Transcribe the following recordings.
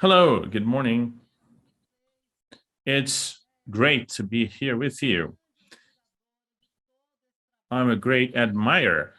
Hello, good morning. It's great to be here with you. I'm a great admirer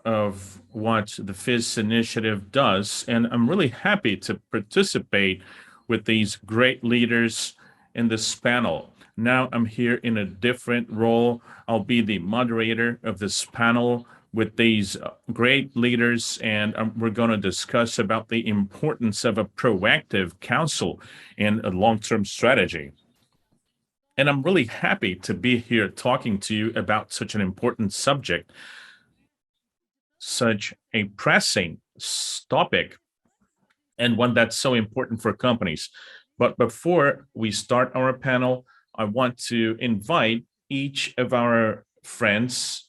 of what the FIS initiative does, and I'm really happy to participate with these great leaders in this panel. Now I'm here in a different role. I'll be the moderator of this panel with these great leaders, and we're going to discuss about the importance of a proactive counsel and a long-term strategy. And I'm really happy to be here talking to you about such an important subject, such a pressing topic, and one that's so important for companies. But before we start our panel, I want to invite each of our friends,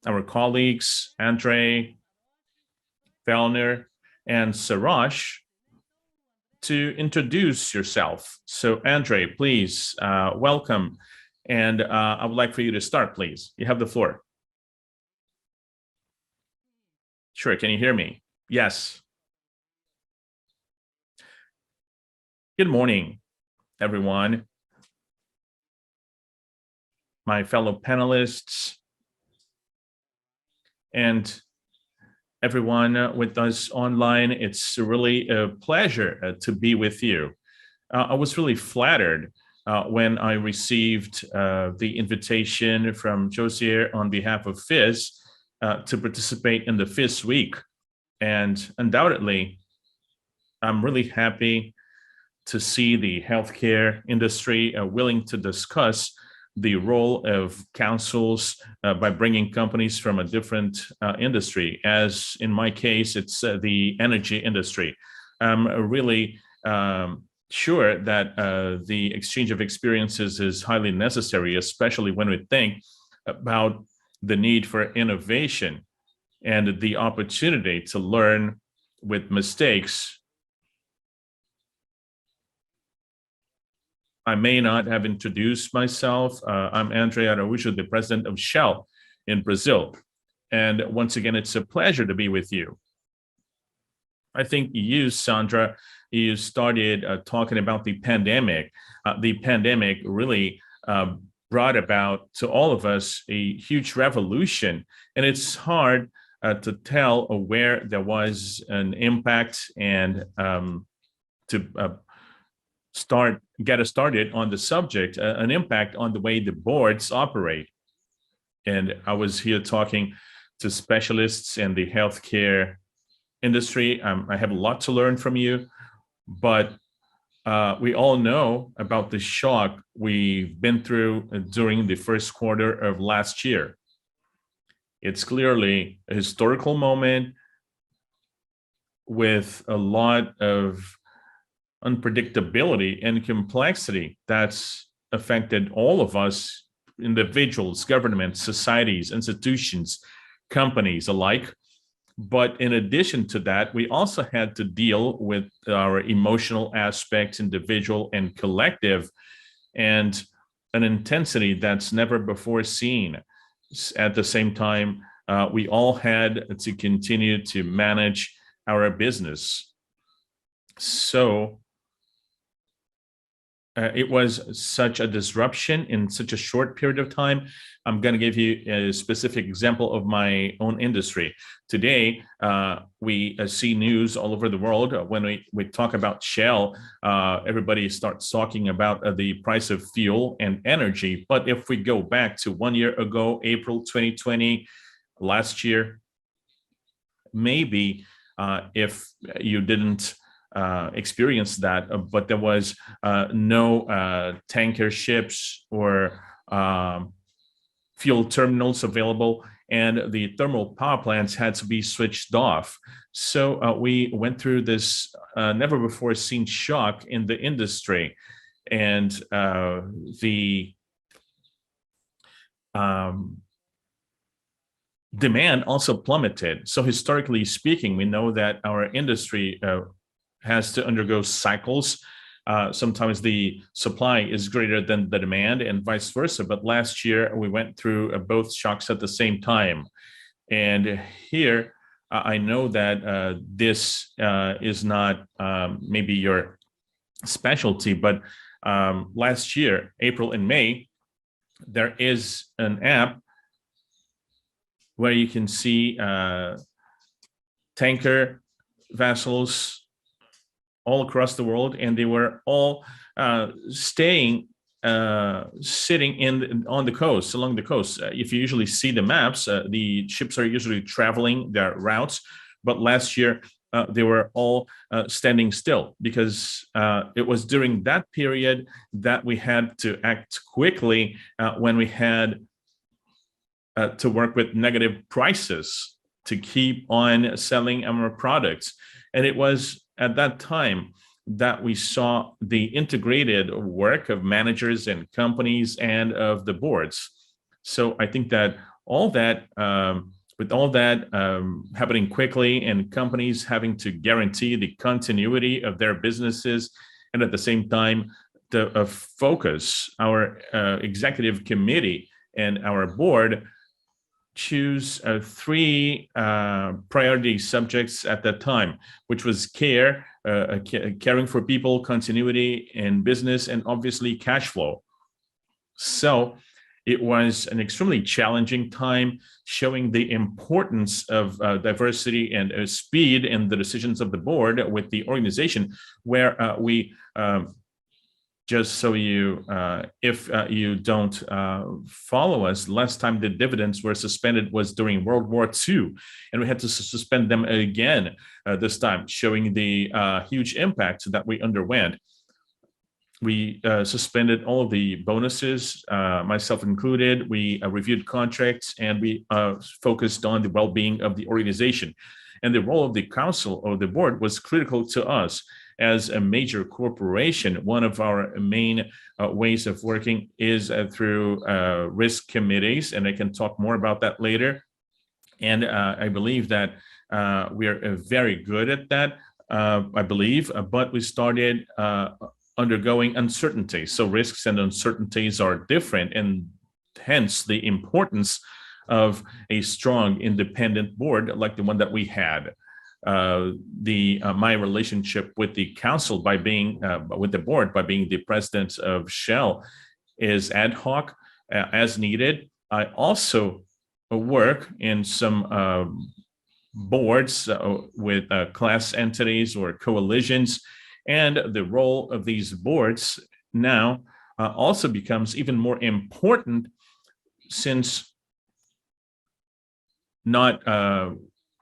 our colleagues, Andre, Fellner, and Sarash, to introduce yourself. So, Andre, please welcome. And I would like for you to start, please. You have the floor. Sure. Can you hear me? Yes. Good morning, everyone. My fellow panelists and everyone with us online. It's really a pleasure to be with you. I was really flattered when I received the invitation from Josier on behalf of FIS to participate in the FIS week. And undoubtedly, I'm really happy to see the healthcare industry willing to discuss the role of councils by bringing companies from a different industry. As in my case, it's the energy industry. I'm really sure that the exchange of experiences is highly necessary, especially when we think about the need for innovation and the opportunity to learn with mistakes. I may not have introduced myself. I'm Andre Araújo, the president of Shell in Brazil. And once again, it's a pleasure to be with you. I think you, Sandra, you started talking about the pandemic. The pandemic really brought about to all of us a huge revolution. And it's hard to tell where there was an impact and to get us started on the subject, an impact on the way the boards operate. And I was here talking to specialists in the healthcare industry. I have a lot to learn from you, but we all know about the shock we've been through during the first quarter of last year. It's clearly a historical moment with a lot of unpredictability and complexity that's affected all of us, individuals, governments, societies, institutions, companies alike. But in addition to that, we also had to deal with our emotional aspects, individual and collective, and an intensity that's never before seen. At the same time, we all had to continue to manage our business. So it was such a disruption in such a short period of time. I'm going to give you a specific example of my own industry. Today, we see news all over the world. When we talk about Shell, everybody starts talking about the price of fuel and energy. But if we go back to 1 year ago, April 2020, last year, maybe if you didn't experience that, but there was no tanker ships or fuel terminals available, and the thermal power plants had to be switched off. So we went through this never before seen shock in the industry, and the demand also plummeted. So historically speaking, we know that our industry has to undergo cycles. Sometimes the supply is greater than the demand and vice versa. But last year, we went through both shocks at the same time. And here, I know that this is not maybe your specialty, but last year, April and May, there is an app where you can see tanker vessels all across the world, and they were all sitting on the coast, along the coast. If you usually see the maps, the ships are usually traveling their routes, but last year they were all standing still, because it was during that period that we had to act quickly when we had to work with negative prices to keep on selling our products. And it was at that time that we saw the integrated work of managers and companies and of the boards. So I think that all that, with all that happening quickly, and companies having to guarantee the continuity of their businesses, and at the same time, the focus, our executive committee and our board choose three priority subjects at that time, which was care, caring for people, continuity in business, and obviously cash flow. So it was an extremely challenging time, showing the importance of diversity and speed in the decisions of the board with the organization, where we just so you, if you don't follow us, last time the dividends were suspended was during World War II, and we had to suspend them again this time, showing the huge impact that we underwent. We suspended all of the bonuses, myself included. We reviewed contracts, and we focused on the well-being of the organization. And the role of the council or the board was critical to us. As a major corporation, one of our main ways of working is through risk committees, and I can talk more about that later. And I believe that we are very good at that, I believe, but we started undergoing uncertainty. So risks and uncertainties are different, and hence the importance of a strong independent board like the one that we had. My relationship with the council by being with the board by being the president of Shell is ad hoc, as needed. I also work in some boards with class entities or coalitions, and the role of these boards now also becomes even more important, since not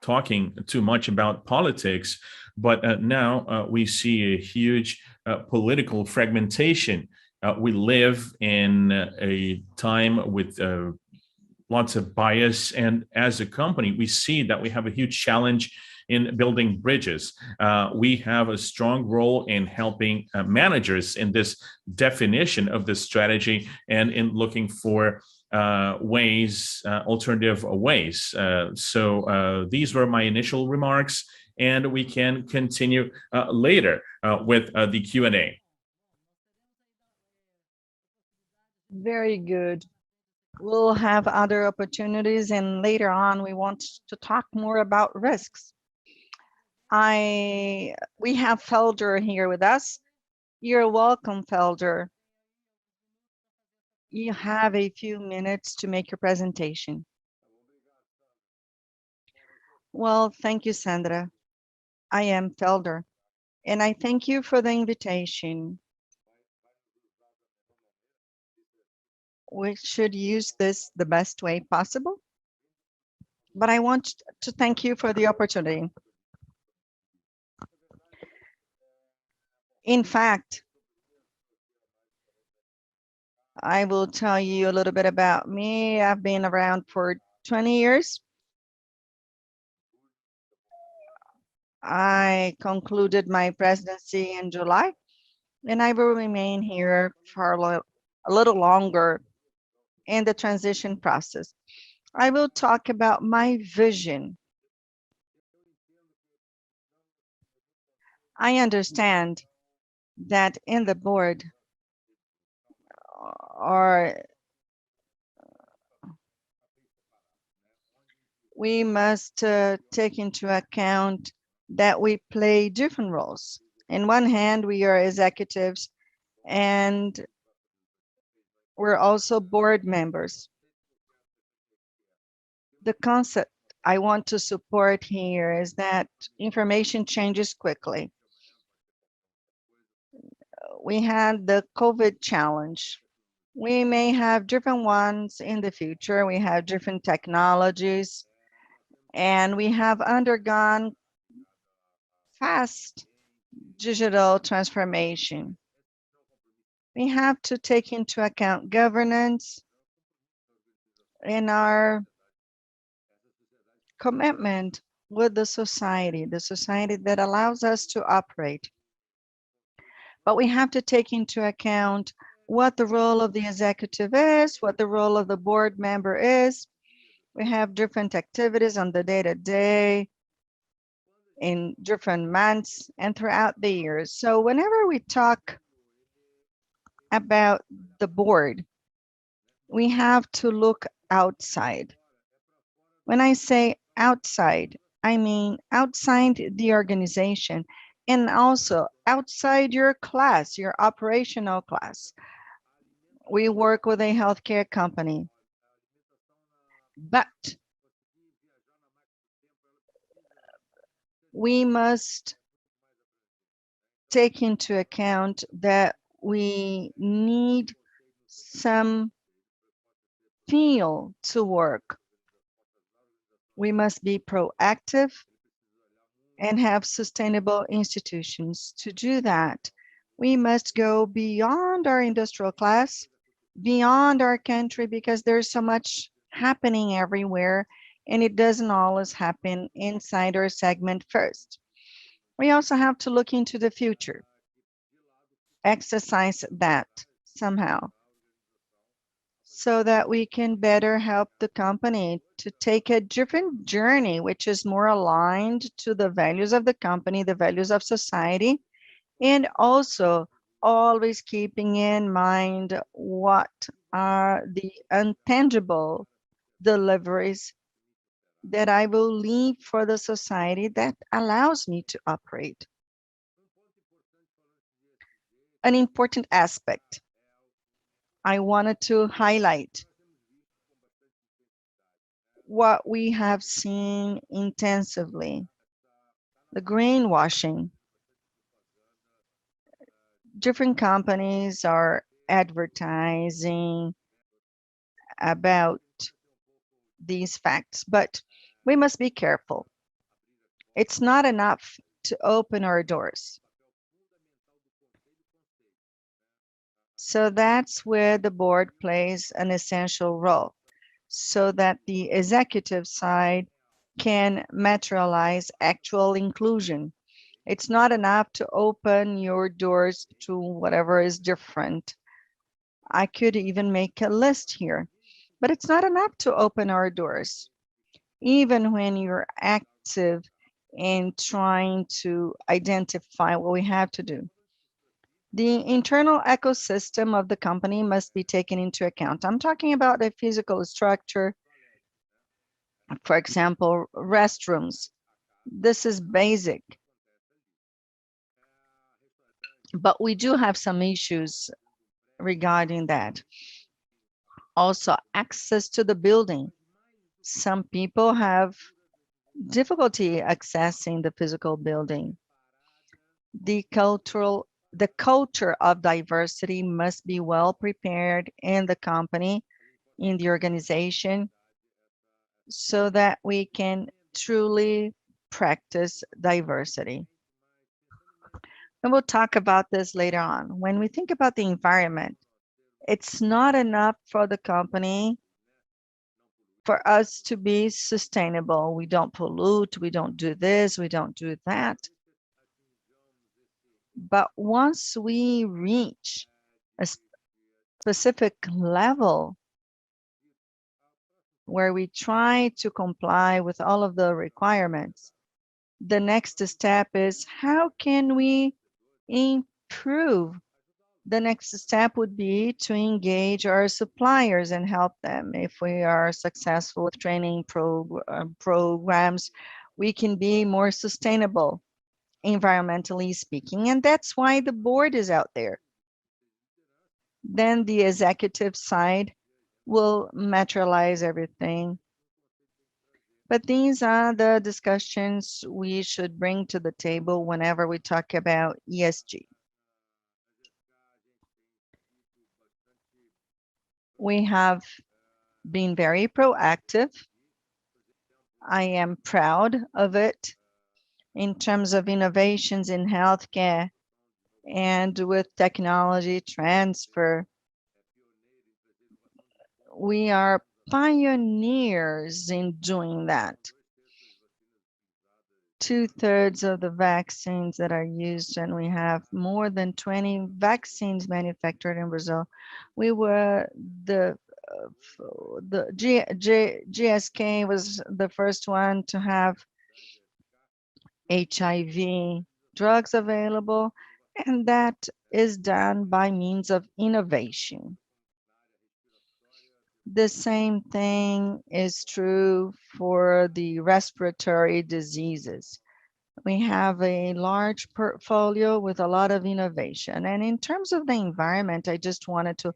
talking too much about politics, but now we see a huge political fragmentation. We live in a time with lots of bias, and as a company, we see that we have a huge challenge in building bridges. We have a strong role in helping managers in this definition of the strategy, and in looking for ways, alternative ways. So these were my initial remarks, and we can continue later with the Q&A. Very good. We'll have other opportunities, and later on we want to talk more about risks. We have Felder here with us. You're welcome, Felder. You have a few minutes to make your presentation. Well, thank you, Sandra. I am Felder, and I thank you for the invitation. We should use this the best way possible, but I want to thank you for the opportunity. In fact, I will tell you a little bit about me. I've been around for 20 years. I concluded my presidency in July, and I will remain here for a little longer in the transition process. I will talk about my vision. I understand that in the board, or we must take into account that we play different roles. In one hand, we are executives and we're also board members. The concept I want to support here is that information changes quickly. We had the COVID challenge. We may have different ones in the future. We have different technologies, and we have undergone fast digital transformation. We have to take into account governance and our commitment with the society that allows us to operate. But we have to take into account what the role of the executive is, what the role of the board member is. We have different activities on the day-to-day, in different months and throughout the years. So whenever we talk about the board, we have to look outside. When I say outside, I mean outside the organization and also outside your class, your operational class. We work with a healthcare company, but we must take into account that we need some feel to work. We must be proactive and have sustainable institutions. To do that, we must go beyond our industrial class, beyond our country, because there's so much happening everywhere, and it doesn't always happen inside our segment first. We also have to look into the future, exercise that somehow, so that we can better help the company to take a different journey, which is more aligned to the values of the company, the values of society, and also always keeping in mind what are the intangible deliveries that I will leave for the society that allows me to operate. An important aspect I wanted to highlight what we have seen intensively, the greenwashing. Different companies are advertising about these facts, but we must be careful. It's not enough to open our doors. So that's where the board plays an essential role, so that the executive side can materialize actual inclusion. It's not enough to open your doors to whatever is different. I could even make a list here, but it's not enough to open our doors. Even when you're active in trying to identify what we have to do, the internal ecosystem of the company must be taken into account. I'm talking about a physical structure, for example, restrooms. This is basic, but we do have some issues regarding that. Also, access to the building. Some people have difficulty accessing the physical building. The culture of diversity must be well prepared in the company, in the organization, so that we can truly practice diversity. And we'll talk about this later on. When we think about the environment, it's not enough for the company for us to be sustainable. We don't pollute, we don't do this, we don't do that. But once we reach a specific level where we try to comply with all of the requirements, the next step is how can we improve The next step would be to engage our suppliers and help them. If we are successful with training programs, we can be more sustainable, environmentally speaking. And that's why the board is out there. Then the executive side will materialize everything. But these are the discussions we should bring to the table whenever we talk about ESG. We have been very proactive. I am proud of it in terms of innovations in healthcare and with technology transfer. We are pioneers in doing that. 2/3 of the vaccines that are used, and we have more than 20 vaccines manufactured in Brazil. We were GSK was the first one to have HIV drugs available, and that is done by means of innovation. The same thing is true for the respiratory diseases. We have a large portfolio with a lot of innovation. And in terms of the environment, I just wanted to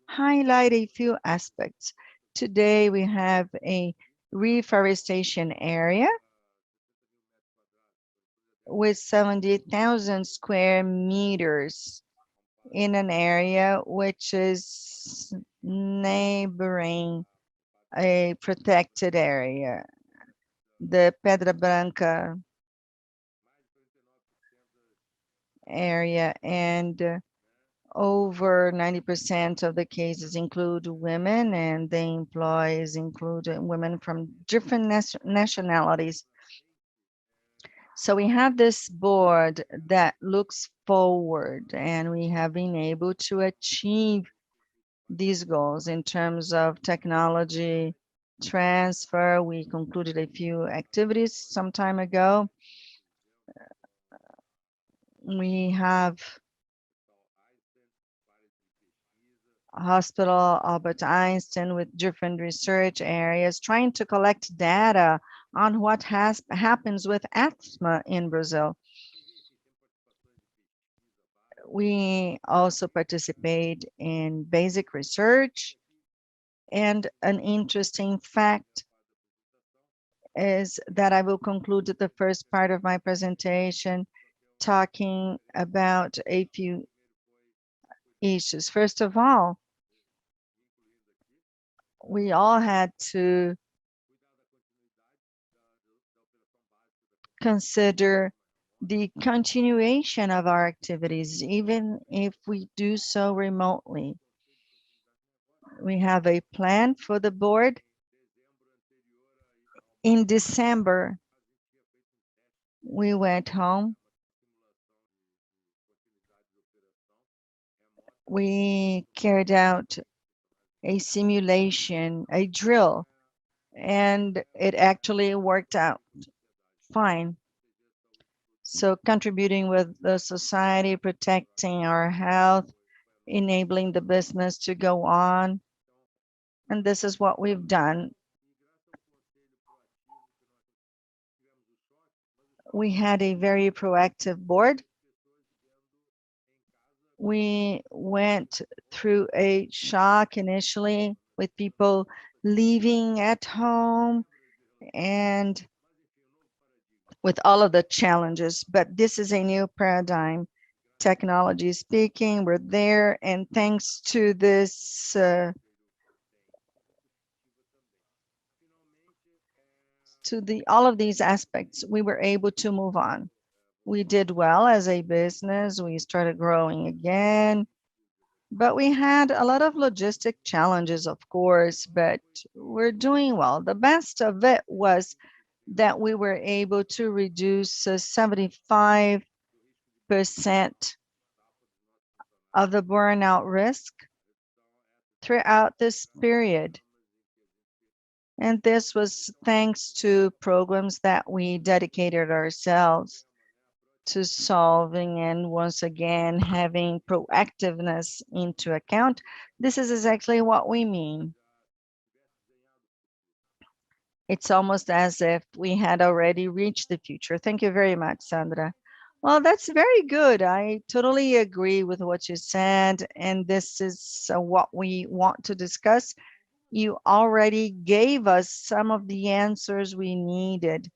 highlight a few aspects. Today, we have a reforestation area with 70,000 square meters in an area which is neighboring a protected area, the Pedra Branca area, and over 90% of the cases include women, and the employees include women from different nationalities. So we have this board that looks forward, and we have been able to achieve these goals in terms of technology transfer. We concluded a few activities some time ago. We have Hospital Albert Einstein with different research areas trying to collect data on what happens with asthma in Brazil. We also participate in basic research, and an interesting fact is that I will conclude the first part of my presentation talking about a few issues. First of all, we all had to consider the continuation of our activities, even if we do so remotely. We have a plan for the board. In December, we went home. We carried out a simulation, a drill, and it actually worked out fine. So contributing with the society, protecting our health, enabling the business to go on. And this is what we've done. We had a very proactive board. We went through a shock initially with people leaving at home and with all of the challenges, but this is a new paradigm. Technology speaking, we're there, and thanks to this all of these aspects, we were able to move on. We did well as a business. We started growing again, but we had a lot of logistic challenges, of course, but we're doing well. The best of it was that we were able to reduce 75% of the burnout risk throughout this period. And this was thanks to programs that we dedicated ourselves. to solving and once again having proactiveness into account, this is exactly what we mean. It's almost as if we had already reached the future. Thank you very much, Sandra. Well, that's very good. I totally agree with what you said, and this is what we want to discuss. You already gave us some of the answers we needed.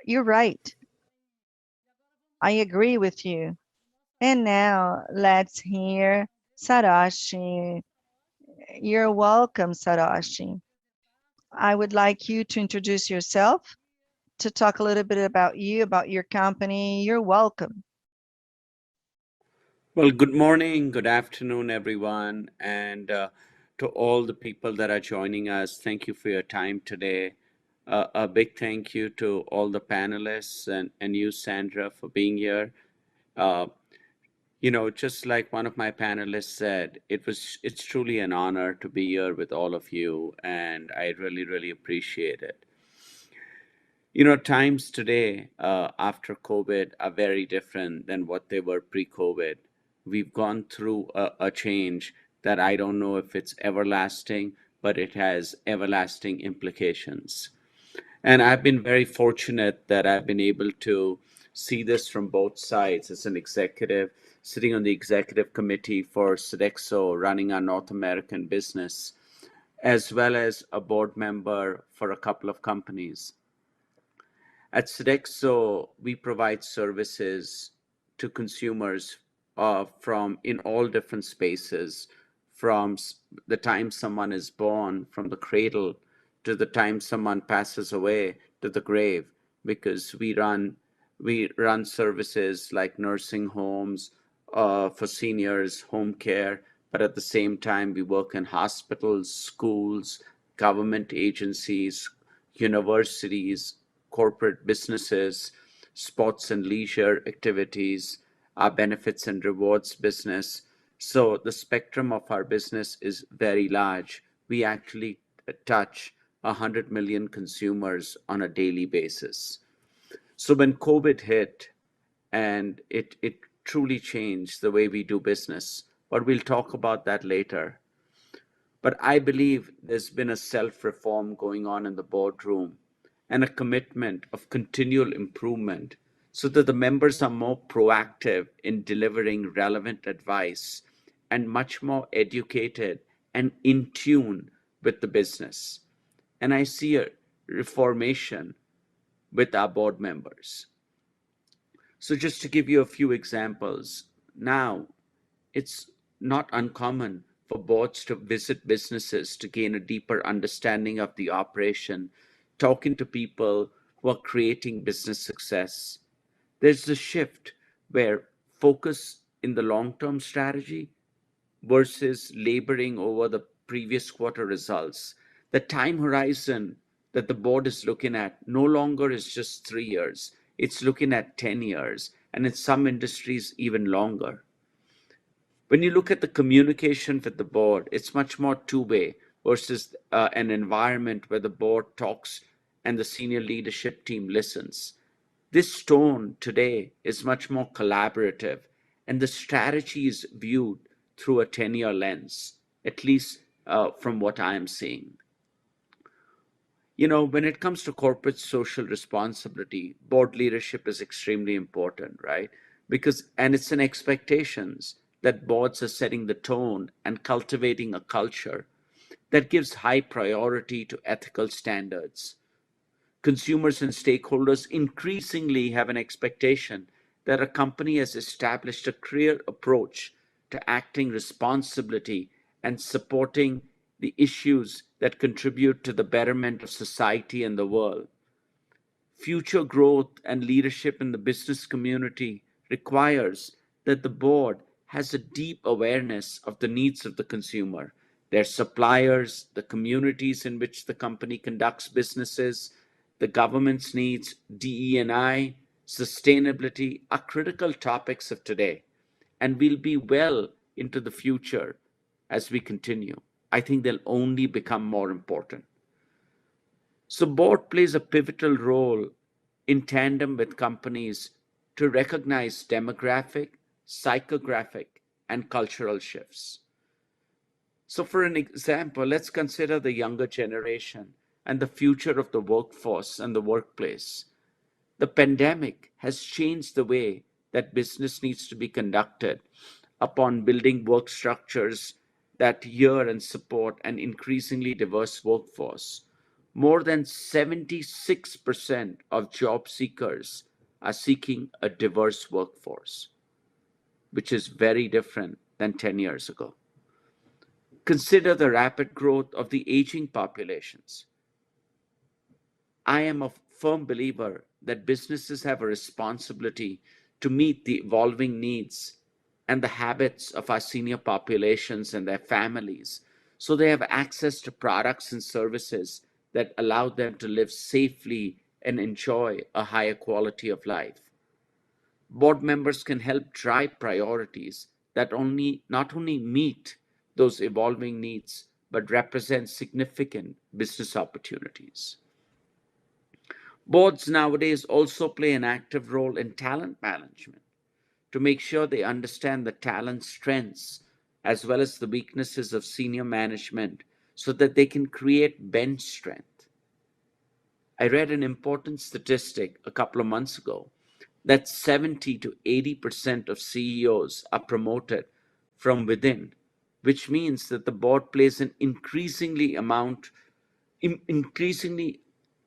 You're right. I agree with you. And now let's hear Sarashi. You're welcome, Sarashi. I would like you to introduce yourself, to talk a little bit about you, about your company. You're welcome. Well, good morning, good afternoon, everyone, and to all the people that are joining us, thank you for your time today. A big thank you to all the panelists and you, Sandra, for being here. Uh, just like one of my panelists said, it's truly an honor to be here with all of you, and I really, really appreciate it. Times today after COVID are very different than what they were pre-COVID. We've gone through a change that I don't know if it's everlasting, but it has everlasting implications. And I've been very fortunate that I've been able to see this from both sides as an executive, sitting on the executive committee for Sodexo, running our North American business, as well as a board member for a couple of companies. At Sodexo, we provide services to consumers from in all different spaces, from the time someone is born, from the cradle, to the time someone passes away, to the grave, because we run services like nursing homes for seniors, home care, but at the same time we work in hospitals, schools, government agencies, universities, corporate businesses, sports and leisure activities, our benefits and rewards business. So the spectrum of our business is very large. We actually touch 100 million consumers on a daily basis. So when COVID hit, and it truly changed the way we do business, but we'll talk about that later. But I believe there's been a self-reform going on in the boardroom and a commitment of continual improvement so that the members are more proactive in delivering relevant advice and much more educated and in tune with the business. And I see a reformation with our board members. So just to give you a few examples, now it's not uncommon for boards to visit businesses to gain a deeper understanding of the operation, talking to people who are creating business success. There's a shift where focus in the long-term strategy versus laboring over the previous quarter results. The time horizon that the board is looking at no longer is just 3 years, it's looking at 10 years, and in some industries, even longer. When you look at the communication with the board, it's much more two-way versus an environment where the board talks and the senior leadership team listens. This tone today is much more collaborative, and the strategy is viewed through a 10-year lens, at least from what I am seeing. When it comes to corporate social responsibility, board leadership is extremely important, right? And it's an expectations that boards are setting the tone and cultivating a culture that gives high priority to ethical standards. Consumers and stakeholders increasingly have an expectation that a company has established a clear approach to acting responsibility and supporting the issues that contribute to the betterment of society and the world. Future growth and leadership in the business community requires that the board has a deep awareness of the needs of the consumer, their suppliers, the communities in which the company conducts businesses, the government's needs, DE&I, sustainability are critical topics of today and will be well into the future as we continue. I think they'll only become more important. So board plays a pivotal role in tandem with companies to recognize demographic, psychographic, and cultural shifts. So for an example, let's consider the younger generation and the future of the workforce and the workplace. The pandemic has changed the way that business needs to be conducted upon building work structures that hear and support an increasingly diverse workforce. More than 76% of job seekers are seeking a diverse workforce, which is very different than 10 years ago. Consider the rapid growth of the aging populations. I am a firm believer that businesses have a responsibility to meet the evolving needs and the habits of our senior populations and their families, so they have access to products and services that allow them to live safely and enjoy a higher quality of life. Board members can help drive priorities that not only meet those evolving needs, but represent significant business opportunities. Boards nowadays also play an active role in talent management to make sure they understand the talent strengths as well as the weaknesses of senior management so that they can create bench strength. I read an important statistic a couple of months ago that 70 to 80% of CEOs are promoted from within, which means that the board plays an increasingly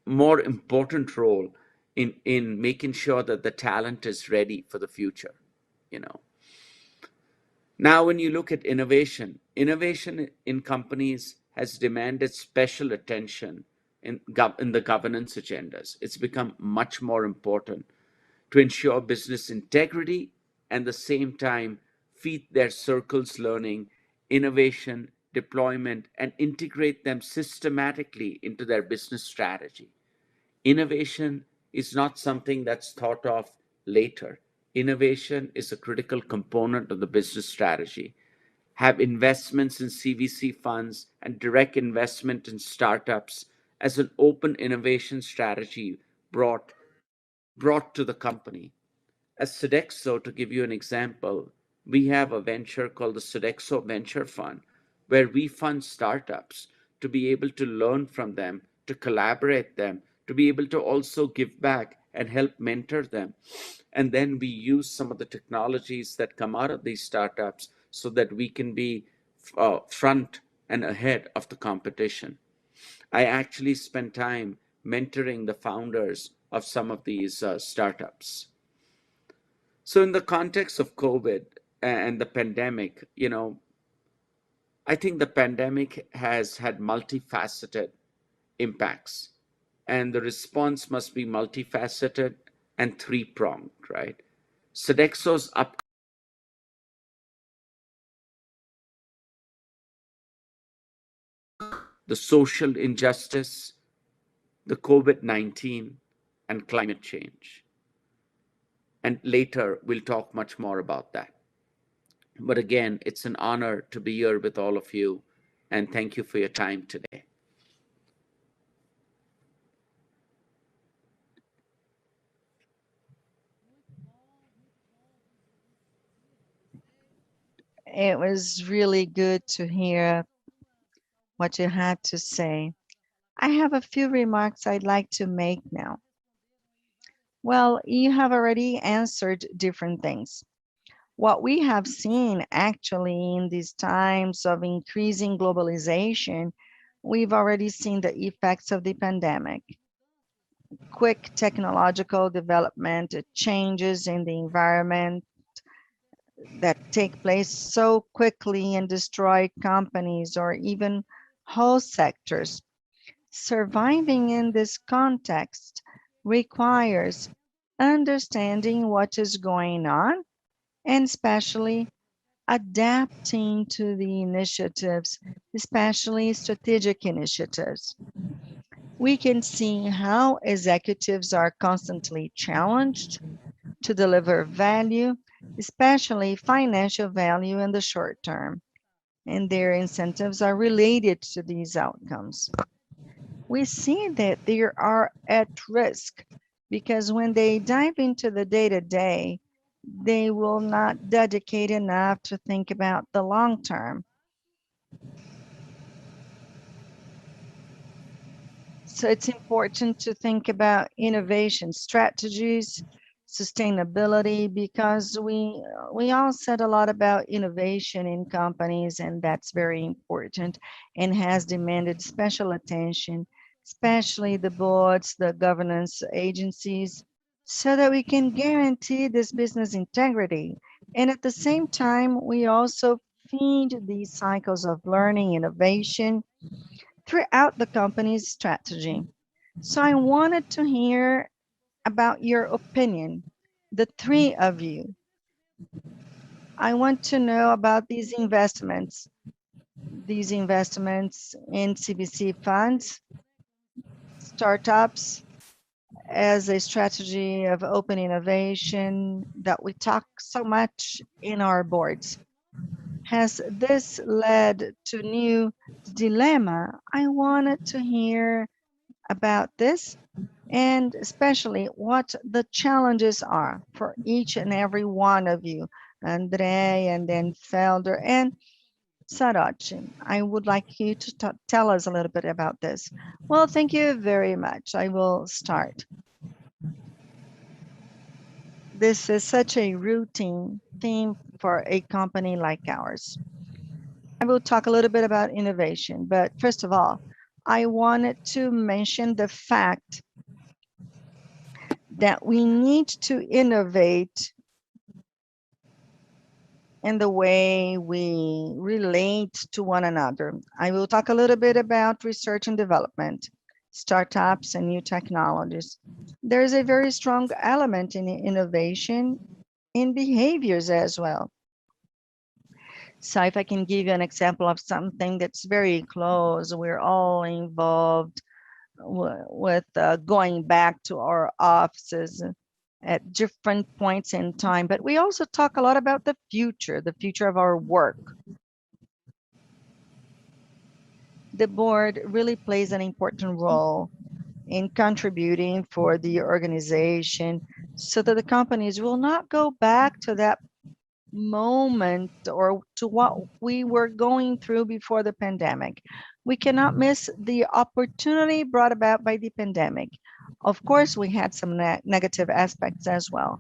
more important role in making sure that the talent is ready for the future. Now, when you look at innovation in companies has demanded special attention in the governance agendas. It's become much more important to ensure business integrity and at the same time feed their circles learning, innovation, deployment, and integrate them systematically into their business strategy. Innovation is not something that's thought of later. Innovation is a critical component of the business strategy. Have investments in CVC funds and direct investment in startups as an open innovation strategy brought to the company. As Sodexo, to give you an example, we have a venture called the Sodexo Venture Fund, where we fund startups to be able to learn from them, to collaborate them, to be able to also give back and help mentor them. And then we use some of the technologies that come out of these startups so that we can be front and ahead of the competition. I actually spent time mentoring the founders of some of these startups. So in the context of COVID and the pandemic, I think the pandemic has had multifaceted impacts, and the response must be multifaceted and three-pronged, right? Sodexo's the social injustice, the COVID-19, and climate change. And later, we'll talk much more about that. But again, it's an honor to be here with all of you, and thank you for your time today. It was really good to hear what you had to say. I have a few remarks I'd like to make now. Well, you have already answered different things. What we have seen actually in these times of increasing globalization, we've already seen the effects of the pandemic. Quick technological development, changes in the environment that take place so quickly and destroy companies or even whole sectors. Surviving in this context requires understanding what is going on and especially adapting to the initiatives, especially strategic initiatives. We can see how executives are constantly challenged to deliver value, especially financial value in the short term, and their incentives are related to these outcomes. We see that they are at risk because when they dive into the day-to-day, they will not dedicate enough to think about the long term. So it's important to think about innovation strategies, sustainability, because we all said a lot about innovation in companies, and that's very important and has demanded special attention, especially the boards, the governance agencies, so that we can guarantee this business integrity. And at the same time, we also feed these cycles of learning, innovation, throughout the company's strategy. So I wanted to hear about your opinion, the three of you. I want to know about these investments in CVC funds, startups, as a strategy of open innovation that we talk so much in our boards. Has this led to new dilemma? I wanted to hear about this, and especially what the challenges are for each and every one of you, Andre, and then Felder and Sarochi. I would like you to tell us a little bit about this. Well, thank you very much. I will start. This is such a routine theme for a company like ours. I will talk a little bit about innovation, but first of all, I wanted to mention the fact that we need to innovate in the way we relate to one another. I will talk a little bit about research and development, startups and new technologies. There's a very strong element in innovation in behaviors as well. So if I can give you an example of something that's very close, we're all involved with going back to our offices at different points in time, but we also talk a lot about the future of our work. The board really plays an important role in contributing for the organization so that the companies will not go back to that moment or to what we were going through before the pandemic. We cannot miss the opportunity brought about by the pandemic. Of course, we had some negative aspects as well.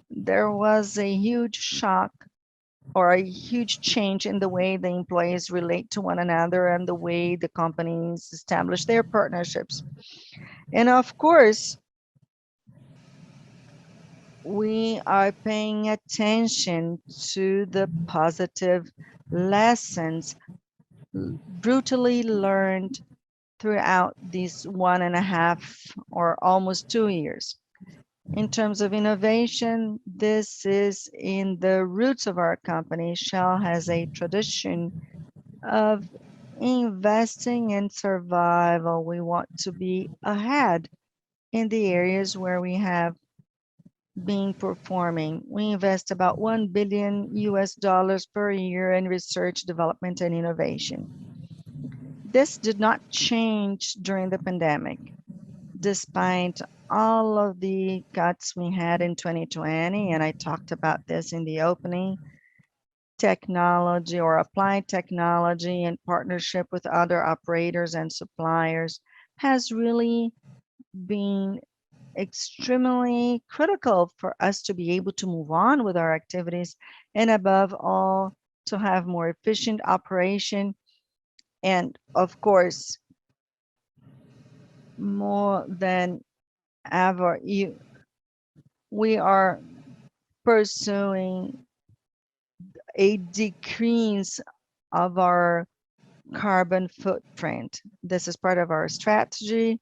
There was a huge shock or a huge change in the way the employees relate to one another and the way the companies establish their partnerships. And of course, we are paying attention to the positive lessons brutally learned throughout these 1.5 or almost 2 years. In terms of innovation, this is in the roots of our company. Shell has a tradition of investing in survival. We want to be ahead in the areas where we have been performing. We invest about $1 billion per year in research, development, and innovation. This did not change during the pandemic, despite all of the cuts we had in 2020, and I talked about this in the opening. Technology or applied technology in partnership with other operators and suppliers has really been extremely critical for us to be able to move on with our activities, and above all, to have more efficient operation. And of course, more than ever, we are pursuing a decrease of our carbon footprint. This is part of our strategy,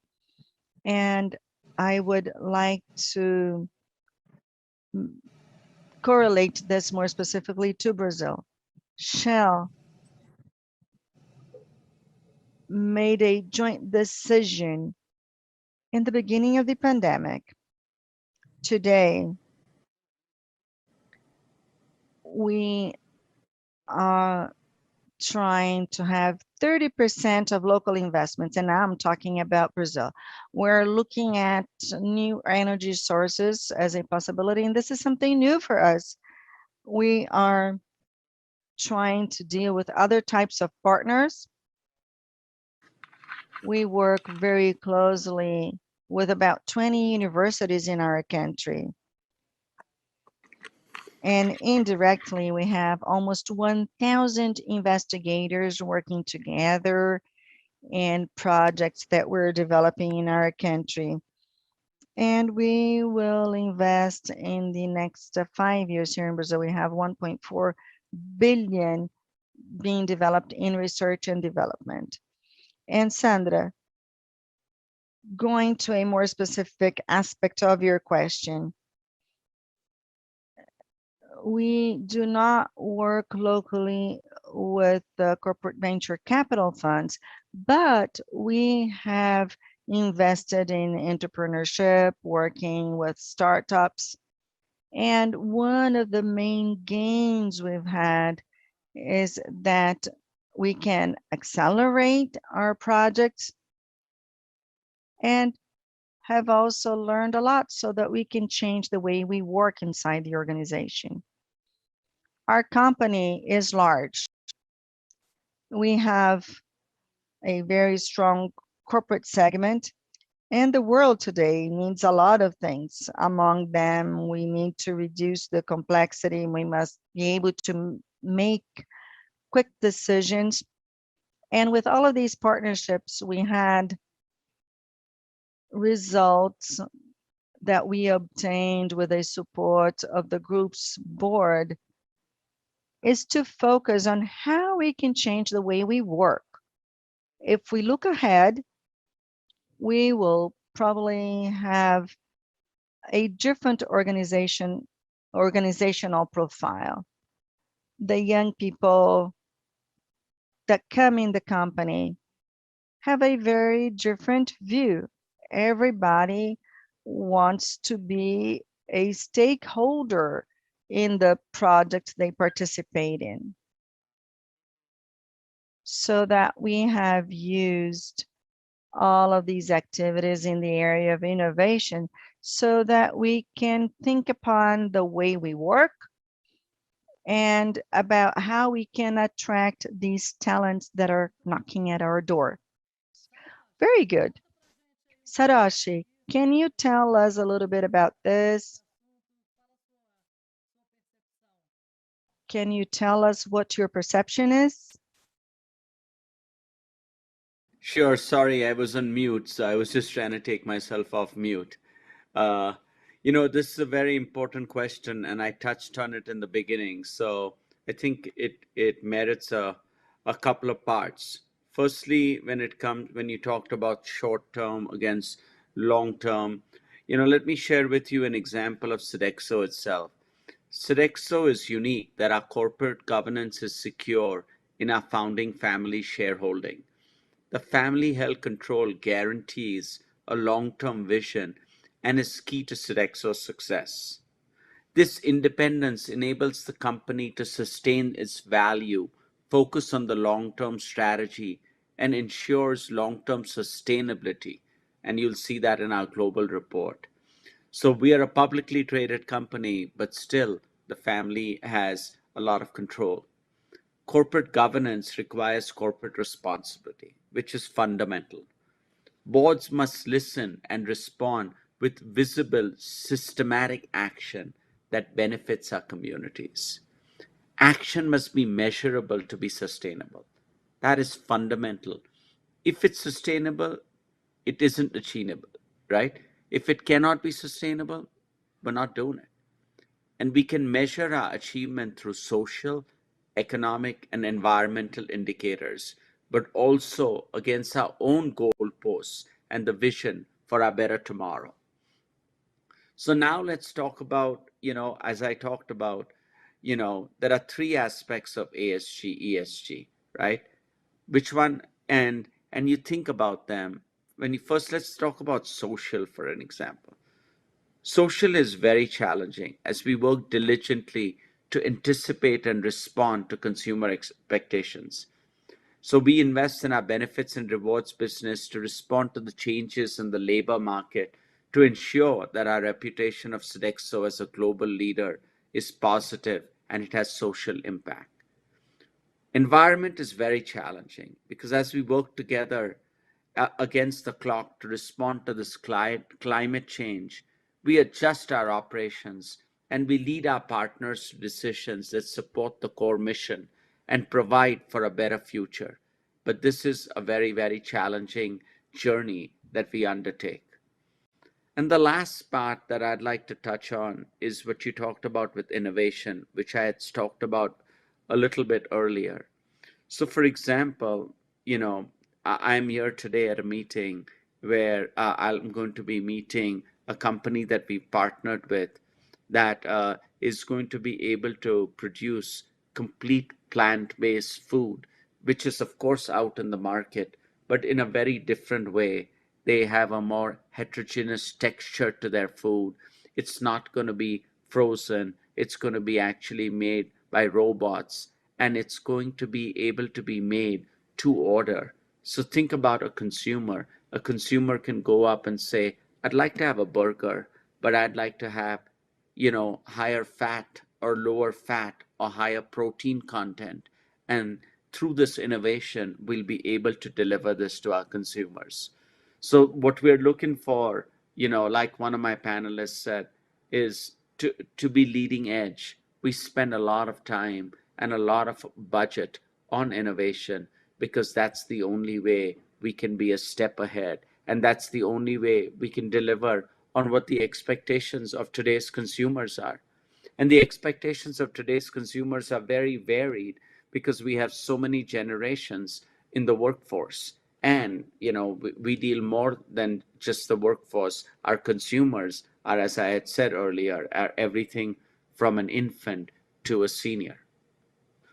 and I would like to correlate this more specifically to Brazil. Shell made a joint decision in the beginning of the pandemic. Today, we are trying to have 30% of local investments, and now I'm talking about Brazil. We're looking at new energy sources as a possibility, and this is something new for us. We are trying to deal with other types of partners. We work very closely with about 20 universities in our country. And indirectly, we have almost 1,000 investigators working together in projects that we're developing in our country. And we will invest in the next 5 years here in Brazil. We have 1.4 billion being developed in research and development. And Sandra, going to a more specific aspect of your question, we do not work locally with the corporate venture capital funds, but we have invested in entrepreneurship, working with startups. And one of the main gains we've had is that we can accelerate our projects and have also learned a lot so that we can change the way we work inside the organization. Our company is large. We have a very strong corporate segment, and the world today needs a lot of things. Among them, we need to reduce the complexity. We must be able to make quick decisions. And with all of these partnerships, we had results that we obtained with the support of the group's board is to focus on how we can change the way we work. If we look ahead, we will probably have a different organizational profile. The young people that come in the company have a very different view. Everybody wants to be a stakeholder in the projects they participate in. So that we have used all of these activities in the area of innovation so that we can think upon the way we work and about how we can attract these talents that are knocking at our door. Very good. Satoshi, can you tell us a little bit about this? Can you tell us what your perception is? Sure, sorry, I was on mute, so I was just trying to take myself off mute. This is a very important question, and I touched on it in the beginning. So I think it merits a couple of parts. Firstly, when you talked about short term against long term, let me share with you an example of Sodexo itself. Sodexo is unique that our corporate governance is secure in our founding family shareholding. The family-held control guarantees a long-term vision and is key to Sodexo's success. This independence enables the company to sustain its value, focus on the long-term strategy, and ensures long-term sustainability. And you'll see that in our global report. So we are a publicly traded company, but still the family has a lot of control. Corporate governance requires corporate responsibility, which is fundamental. Boards must listen and respond with visible, systematic action that benefits our communities. Action must be measurable to be sustainable. That is fundamental. If it's sustainable, it isn't achievable, right? If it cannot be sustainable, we're not doing it. And we can measure our achievement through social, economic, and environmental indicators, but also against our own goalposts and the vision for our better tomorrow. So now let's talk about, as I talked about, there are three aspects of ASG, ESG, right? Which one? And you think about them. Let's talk about social for an example. Social is very challenging as we work diligently to anticipate and respond to consumer expectations. So we invest in our benefits and rewards business to respond to the changes in the labor market to ensure that our reputation of Sodexo as a global leader is positive and it has social impact. Environment is very challenging because as we work together against the clock to respond to this climate change, we adjust our operations and we lead our partners to decisions that support the core mission and provide for a better future. But this is a very, very challenging journey that we undertake. And the last part that I'd like to touch on is what you talked about with innovation, which I had talked about a little bit earlier. So for example, I'm here today at a meeting where I'm going to be meeting a company that we've partnered with that is going to be able to produce complete plant-based food, which is of course out in the market, but in a very different way. They have a more heterogeneous texture to their food. It's not going to be frozen. It's going to be actually made by robots, and it's going to be able to be made to order. So think about a consumer. A consumer can go up and say, I'd like to have a burger, but I'd like to have, higher fat or lower fat or higher protein content. And through this innovation, we'll be able to deliver this to our consumers. So what we're looking for, like one of my panelists said, is to be leading edge. We spend a lot of time and a lot of budget on innovation because that's the only way we can be a step ahead. And that's the only way we can deliver on what the expectations of today's consumers are. And the expectations of today's consumers are very varied because we have so many generations in the workforce. And, we deal more than just the workforce. Our consumers are, as I had said earlier, are everything from an infant to a senior.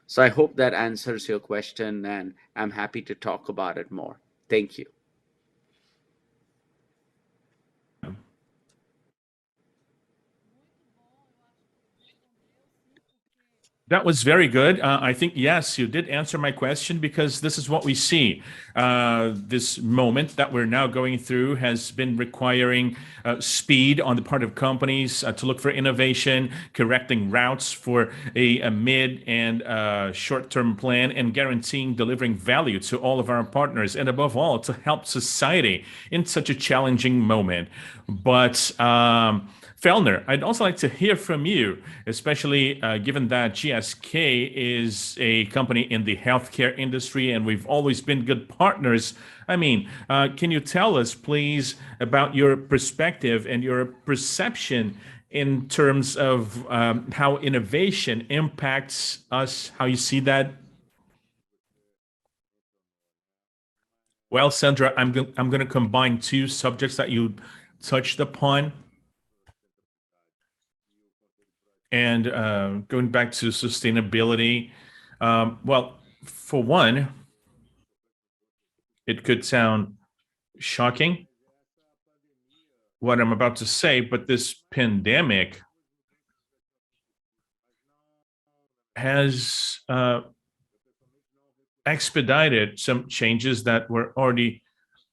So I hope that answers your question, and I'm happy to talk about it more. Thank you. That was very good. I think, yes, you did answer my question because this is what we see. This moment that we're now going through has been requiring speed on the part of companies to look for innovation, correcting routes for a mid and short-term plan, and guaranteeing delivering value to all of our partners, and above all, to help society in such a challenging moment. But Fellner, I'd also like to hear from you, especially given that GSK is a company in the healthcare industry and we've always been good partners. I mean, can you tell us, please, about your perspective and your perception in terms of how innovation impacts us, how you see that? Well, Sandra, I'm going to combine two subjects that you touched upon. And going back to sustainability, well, for one, it could sound shocking what I'm about to say, but this pandemic has expedited some changes that were already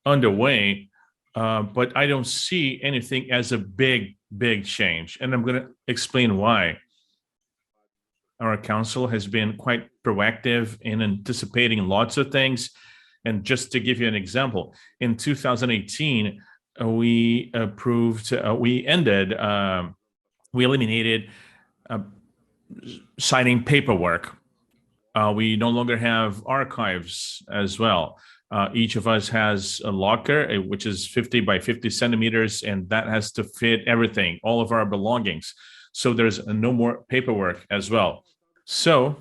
underway, but I don't see anything as a big change. And I'm going to explain why. Our council has been quite proactive in anticipating lots of things. And just to give you an example, in 2018, we eliminated signing paperwork. We no longer have archives as well. Each of us has a locker, which is 50 by 50 centimeters, and that has to fit everything, all of our belongings. So there's no more paperwork as well. So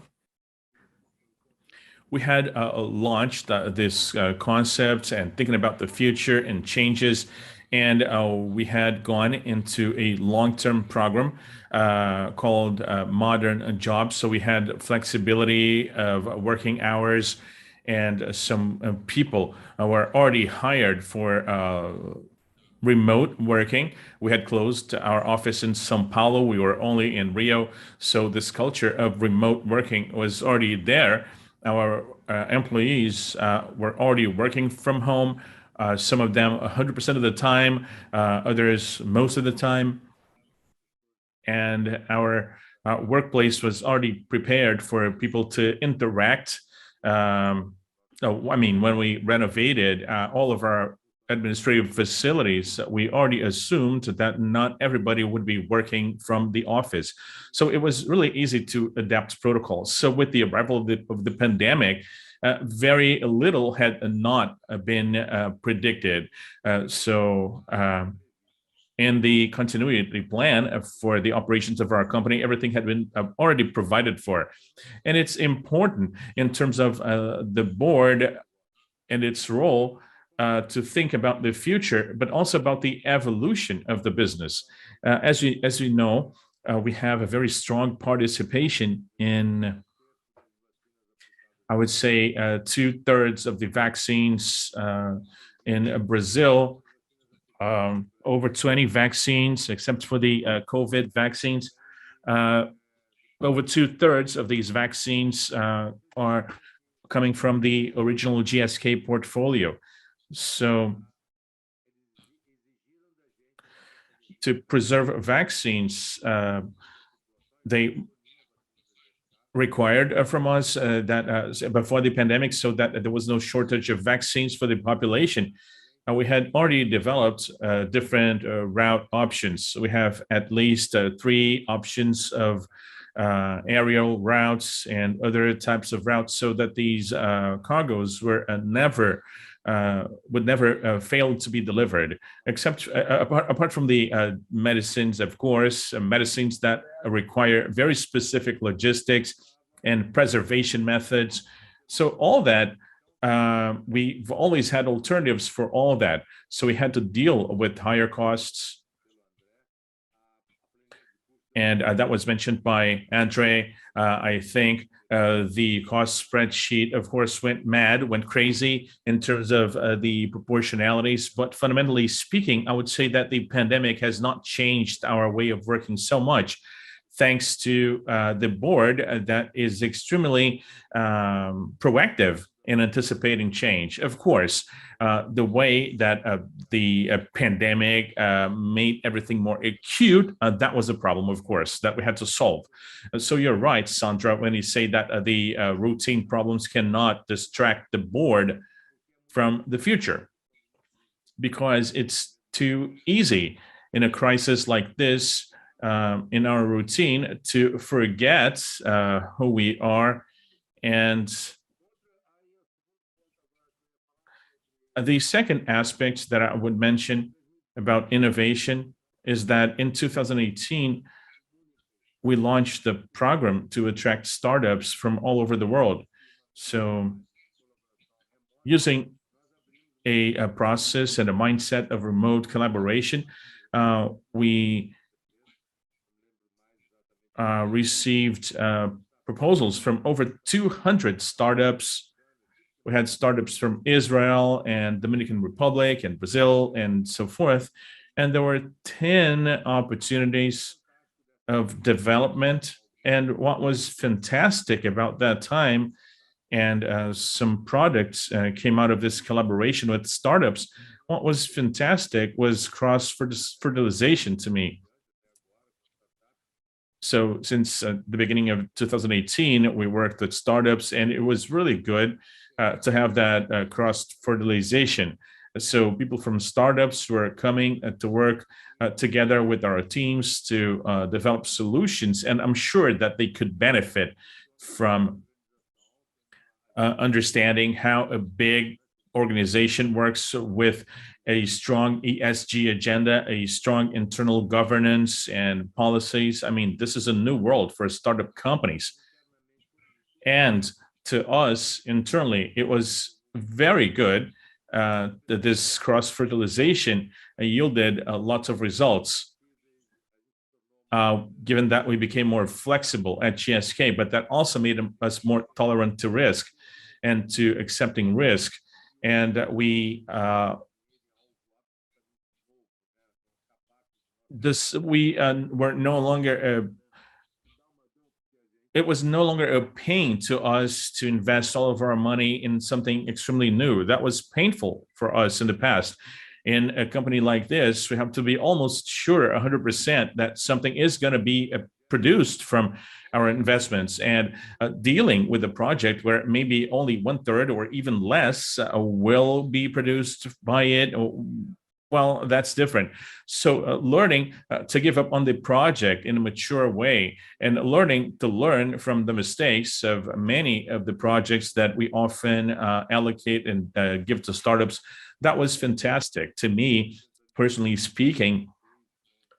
we had launched this concept and thinking about the future and changes. And we had gone into a long-term program called Modern Jobs. So we had flexibility of working hours, and some people were already hired for remote working. We had closed our office in São Paulo. We were only in Rio. So this culture of remote working was already there. Our employees were already working from home. Some of them 100% of the time, others most of the time. And our workplace was already prepared for people to interact. I mean, when we renovated all of our administrative facilities, we already assumed that not everybody would be working from the office. So it was really easy to adapt protocols. So with the arrival of the pandemic, very little had not been predicted. In the continuity plan for the operations of our company, everything had been already provided for. And it's important in terms of the board and its role to think about the future, but also about the evolution of the business. As we know, we have a very strong participation in, I would say, 2/3 of the vaccines in Brazil, over 20 vaccines, except for the COVID vaccines. Over 2/3 of these vaccines are coming from the original GSK portfolio. So to preserve vaccines, they required from us that before the pandemic, so that there was no shortage of vaccines for the population. We had already developed different route options. We have at least 3 options of aerial routes and other types of routes, so that these cargoes would never fail to be delivered, except apart from the medicines, of course, medicines that require very specific logistics and preservation methods. So all that, we've always had alternatives for all of that. So we had to deal with higher costs. And that was mentioned by Andre. I think the cost spreadsheet, of course, went crazy in terms of the proportionalities. But fundamentally speaking, I would say that the pandemic has not changed our way of working so much, thanks to the board that is extremely proactive in anticipating change. Of course, the way that the pandemic made everything more acute, that was a problem, of course, that we had to solve. So you're right, Sandra, when you say that the routine problems cannot distract the board from the future, because it's too easy in a crisis like this, in our routine, to forget who we are. And the second aspect that I would mention about innovation is that in 2018, we launched the program to attract startups from all over the world. So using a process and a mindset of remote collaboration, we received proposals from over 200 startups. We had startups from Israel and Dominican Republic and Brazil and so forth. And there were 10 opportunities of development. And what was fantastic about that time, and some products came out of this collaboration with startups. What was fantastic was cross-fertilization to me. So since the beginning of 2018, we worked with startups, and it was really good to have that cross-fertilization. So people from startups were coming to work together with our teams to develop solutions, and I'm sure that they could benefit from understanding how a big organization works with a strong ESG agenda, a strong internal governance and policies. I mean, this is a new world for startup companies. And to us internally, it was very good that this cross-fertilization yielded lots of results, given that we became more flexible at GSK, but that also made us more tolerant to risk and to accepting risk. And we this we were no longer it was no longer a pain to us to invest all of our money in something extremely new. That was painful for us in the past. In a company like this, we have to be almost sure 100% that something is going to be produced from our investments, and dealing with a project where maybe only 1/3 or even less will be produced by it. Well, that's different. So learning to give up on the project in a mature way, and learning to learn from the mistakes of many of the projects that we often allocate and give to startups, that was fantastic. To me, personally speaking,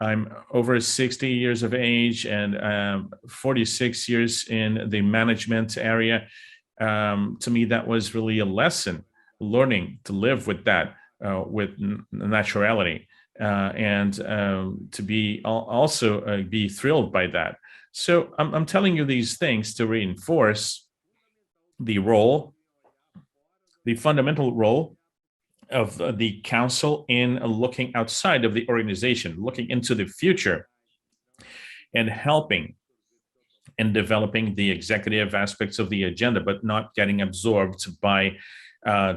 I'm over 60 years of age and 46 years in the management area. To me, that was really a lesson, learning to live with that, with naturality, and to be also be thrilled by that. So I'm telling you these things to reinforce the role, the fundamental role of the council in looking outside of the organization, looking into the future, and helping in developing the executive aspects of the agenda, but not getting absorbed by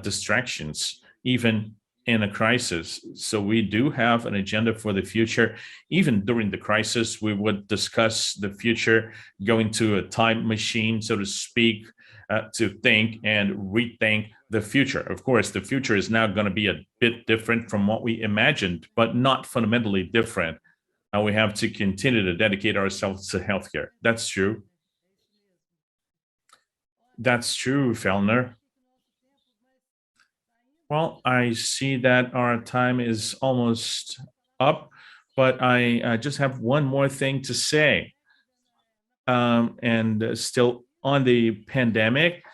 distractions, even in a crisis. So we do have an agenda for the future. Even during the crisis, we would discuss the future, going to a time machine, so to speak, to think and rethink the future. Of course, the future is now going to be a bit different from what we imagined, but not fundamentally different. We have to continue to dedicate ourselves to healthcare. That's true. That's true, Fellner. Well, I see that our time is almost up, but I just have one more thing to say. And still on the pandemic,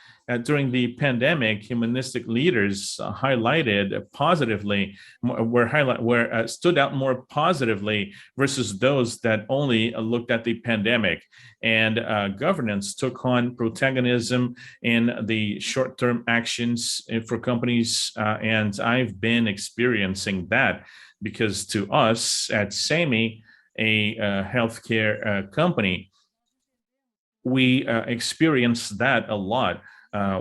during the pandemic, humanistic leaders highlighted positively, were stood out more positively versus those that only looked at the pandemic. And governance took on protagonism in the short-term actions for companies, and I've been experiencing that because to us at SAMI, a healthcare company, we experience that a lot.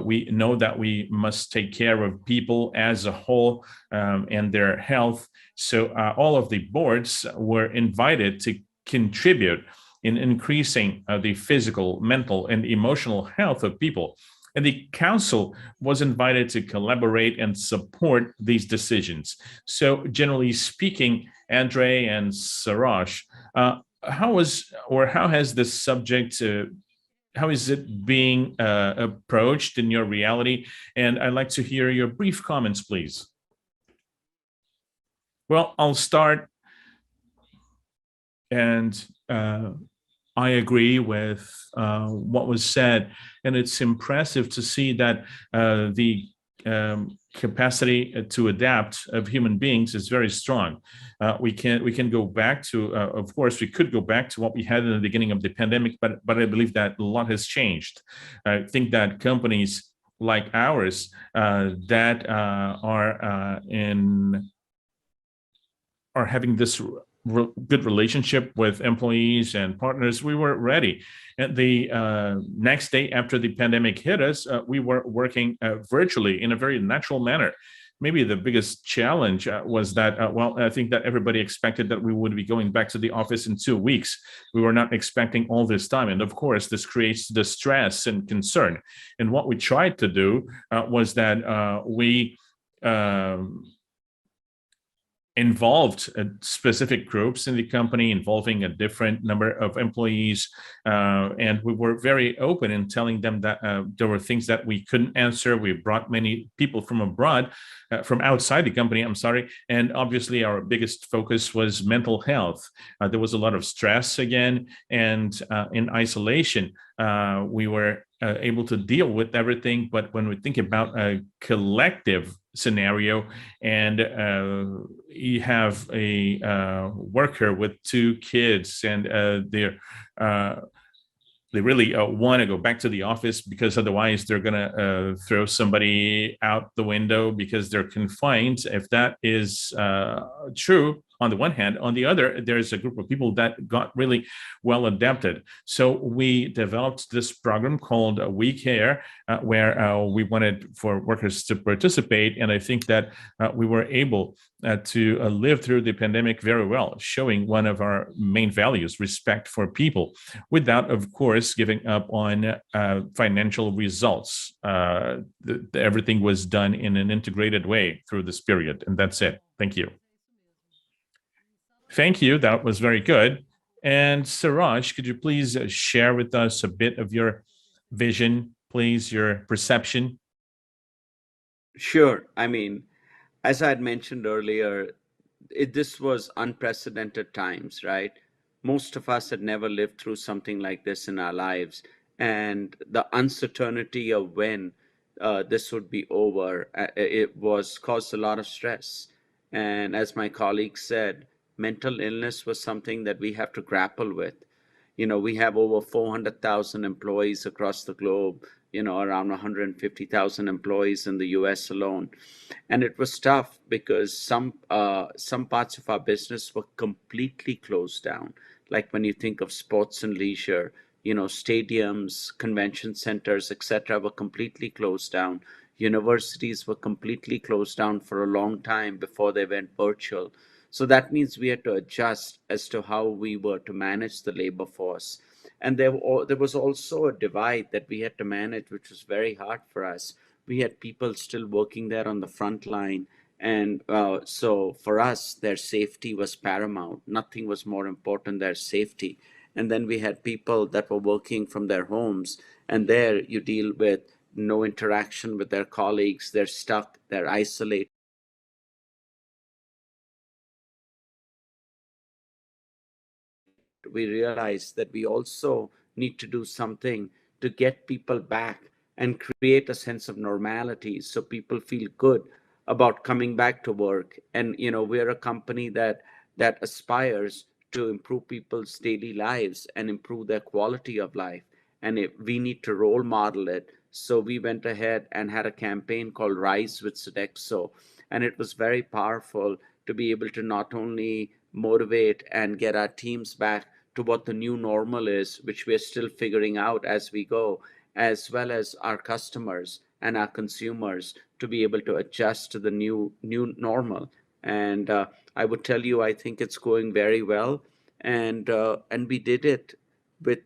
We know that we must take care of people as a whole, and their health. So all of the boards were invited to contribute in increasing the physical, mental, and emotional health of people. And the council was invited to collaborate and support these decisions. So generally speaking, Andre and Sarash, how has this subject how is it being approached in your reality? And I'd like to hear your brief comments, please. Well, I'll start, and I agree with what was said, and it's impressive to see that the capacity to adapt of human beings is very strong. We can go back to, of course, we could go back to what we had in the beginning of the pandemic, but I believe that a lot has changed. I think that companies like ours that are having this good relationship with employees and partners, we were ready. And the next day after the pandemic hit us, we were working virtually in a very natural manner. Maybe the biggest challenge was that, well, I think that everybody expected that we would be going back to the office in 2 weeks. We were not expecting all this time. And of course, this creates the stress and concern. And what we tried to do was that we involved specific groups in the company, involving a different number of employees. And we were very open in telling them that there were things that we couldn't answer. We brought many people from abroad, from outside the company, I'm sorry. And obviously our biggest focus was mental health. There was a lot of stress again, and in isolation, we were able to deal with everything. But when we think about a collective scenario, and you have a worker with 2 kids, and they really want to go back to the office because otherwise they're going to throw somebody out the window because they're confined. If that is true, on the one hand. On the other, there's a group of people that got really well adapted. So we developed this program called We Care, where we wanted for workers to participate. And I think that we were able to live through the pandemic very well, showing one of our main values, respect for people, without, of course, giving up on financial results. Everything was done in an integrated way through this period. And that's it. Thank you. Thank you. That was very good. And Suraj, could you please share with us a bit of your vision, please, your perception? Sure. I mean, as I had mentioned earlier, this was unprecedented times, right? Most of us had never lived through something like this in our lives. And the uncertainty of when this would be over, it was caused a lot of stress. And as my colleague said, mental illness was something that we have to grapple with. We have over 400,000 employees across the globe, around 150,000 employees in the US alone. And it was tough because some parts of our business were completely closed down. Like when you think of sports and leisure, stadiums, convention centers, etc., were completely closed down. Universities were completely closed down for a long time before they went virtual. So that means we had to adjust as to how we were to manage the labor force. And there was also a divide that we had to manage, which was very hard for us. We had people still working there on the front line. And so for us, their safety was paramount. Nothing was more important than their safety. And then we had people that were working from their homes. And there you deal with no interaction with their colleagues. They're stuck, they're isolated. We realized that we also need to do something to get people back and create a sense of normality so people feel good about coming back to work. And we're a company that aspires to improve people's daily lives and improve their quality of life. And we need to role model it. So we went ahead and had a campaign called Rise with Sodexo. And it was very powerful to be able to not only motivate and get our teams back to what the new normal is, which we're still figuring out as we go, as well as our customers and our consumers to be able to adjust to the new normal. And I would tell you, I think it's going very well, and we did it with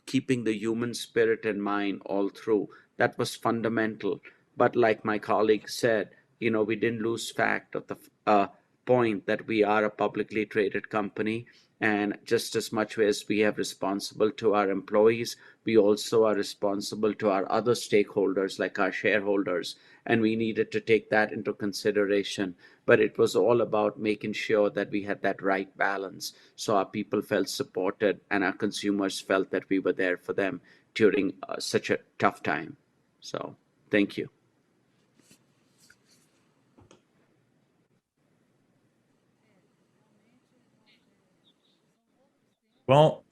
keeping the human spirit in mind all through. That was fundamental. But like my colleague said, we didn't lose fact of the point that we are a publicly traded company. And just as much as we have responsible to our employees, we also are responsible to our other stakeholders, like our shareholders. And we needed to take that into consideration. But it was all about making sure that we had that right balance. So our people felt supported and our consumers felt that we were there for them during such a tough time. So thank you. Well,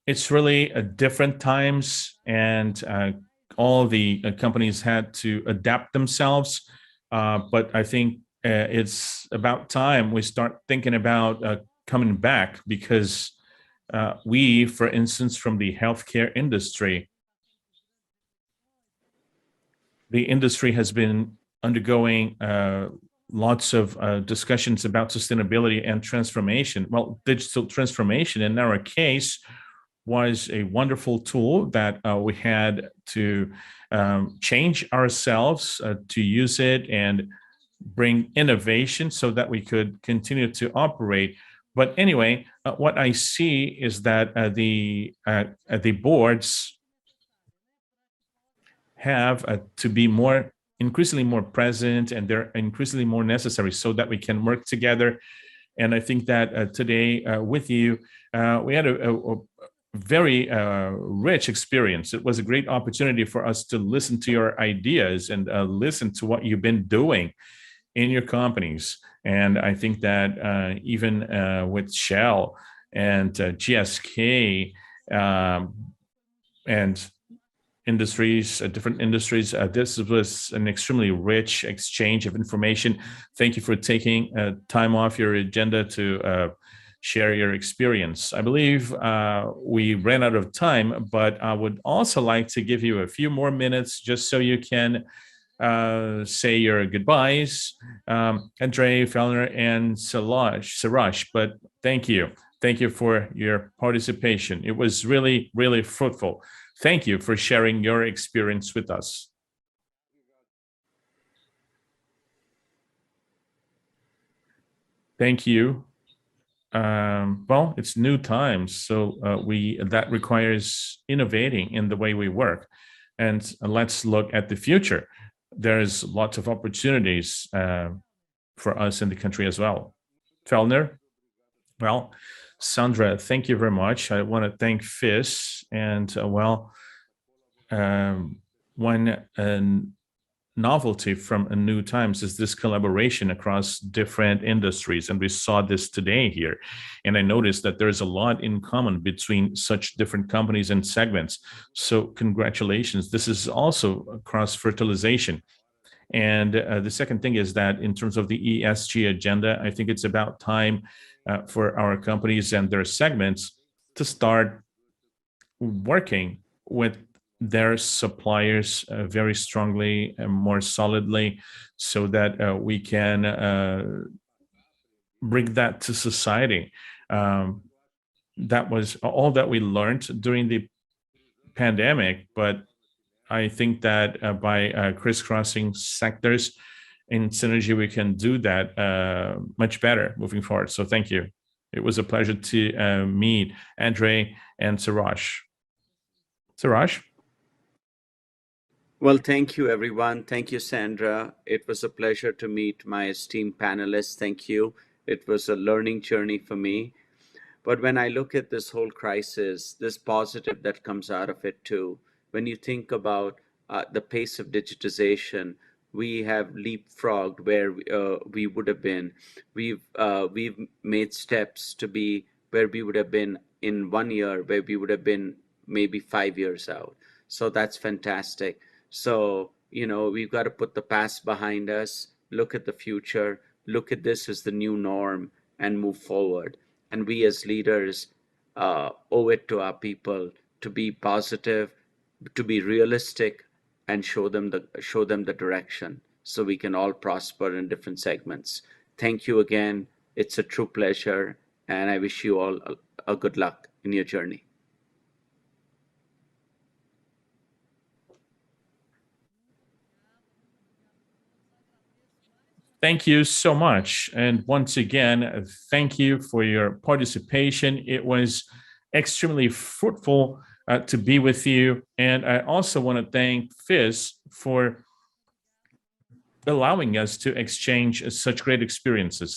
it's really different times, and all the companies had to adapt themselves. But I think it's about time we start thinking about coming back, because we, for instance, from the healthcare industry, the industry has been undergoing lots of discussions about sustainability and transformation. Well, digital transformation in our case was a wonderful tool that we had to change ourselves to use it and bring innovation so that we could continue to operate. But anyway, what I see is that the boards have to be increasingly more present, and they're increasingly more necessary so that we can work together. And I think that today with you, we had a very rich experience. It was a great opportunity for us to listen to your ideas and listen to what you've been doing in your companies. And I think that even with Shell and GSK and industries, different industries. This was an extremely rich exchange of information. Thank you for taking time off your agenda to share your experience. I believe we ran out of time, but I would also like to give you a few more minutes just so you can say your goodbyes, Andre, Fellner, and Siraj. But thank you. Thank you for your participation. It was really, really fruitful. Thank you for sharing your experience with us. Thank you. Well, it's new times, so that requires innovating in the way we work. And let's look at the future. There's lots of opportunities for us in the country as well. Fellner? Well, Sandra, thank you very much. I want to thank FIS and one novelty from A New Times is this collaboration across different industries. And we saw this today here. And I noticed that there's a lot in common between such different companies and segments. So congratulations. This is also cross fertilization. And the second thing is that in terms of the ESG agenda, I think it's about time for our companies and their segments to start working with their suppliers very strongly and more solidly so that we can bring that to society. That was all that we learned during the pandemic, but I think that by crisscrossing sectors in synergy, we can do that much better moving forward. So thank you. It was a pleasure to meet Andre and Siraj. Siraj? Well, thank you, everyone. Thank you, Sandra. It was a pleasure to meet my esteemed panelists. Thank you. It was a learning journey for me. But when I look at this whole crisis, this positive that comes out of it too, when you think about the pace of digitization, we have leapfrogged where we would have been. We've made steps to be where we would have been in 1 year, where we would have been maybe 5 years out. So that's fantastic. So, we've got to put the past behind us, look at the future, look at this as the new norm, and move forward. And we as leaders owe it to our people to be positive, to be realistic, and show them the direction so we can all prosper in different segments. Thank you again. It's a true pleasure, and I wish you all a good luck in your journey. Thank you so much. And once again, thank you for your participation. It was extremely fruitful to be with you. And I also want to thank FIS for allowing us to exchange such great experiences.